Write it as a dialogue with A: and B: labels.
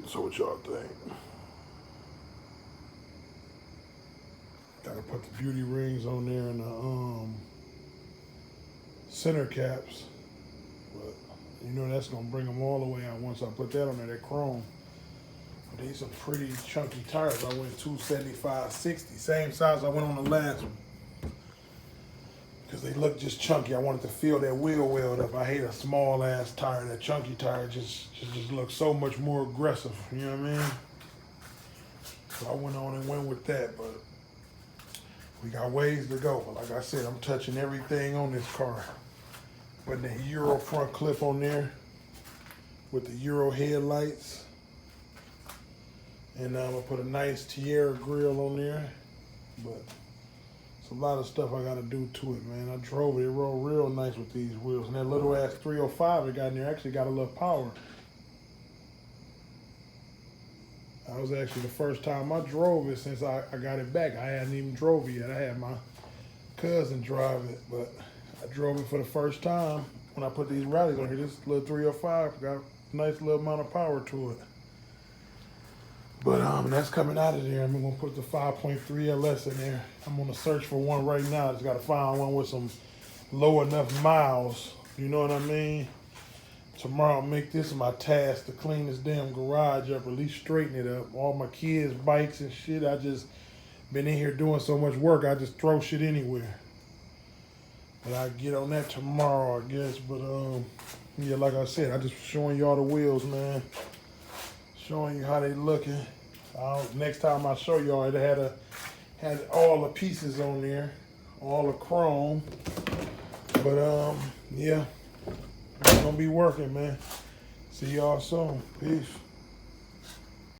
A: So what y'all think? Gotta put the beauty rings on there and the center caps. But you know that's gonna bring them all the way out once I put that on there, that chrome. But these are pretty chunky tires. I went 275/60, same size I went on the last one. Because they look just chunky. I wanted to feel that wheel weld up. I hate a small ass tire. That chunky tire just looks so much more aggressive. You know what I mean? So I went on and went with that, but we got ways to go. But like I said, I'm touching everything on this car. Putting the Euro front clip on there with the Euro headlights. And I'm gonna put a nice Tierra grill on there. But it's a lot of stuff I gotta do to it, man. I drove it, it rolled real nice with these wheels. And that little ass 305 it got in there actually got a little power. That was actually the first time I drove it since I got it back. I hadn't even drove it yet. I had my cousin drive it, but I drove it for the first time when I put these rallies on here. This little 305 got a nice little amount of power to it. But that's coming out of there. I'm gonna put the 5.3 LS in there. I'm on the search for one right now. I just gotta find one with some low enough miles. You know what I mean? Tomorrow I'll make this my task to clean this damn garage up, or at least straighten it up. All my kids' bikes and shit, I just been in here doing so much work, I just throw shit anywhere. But I'll get on that tomorrow, I guess. But yeah, like I said, I just showing y'all the wheels, man. Showing you how they looking. Next time I show y'all, it had all the pieces on there, all the chrome. But yeah. It's gonna be working, man. See y'all soon. Peace.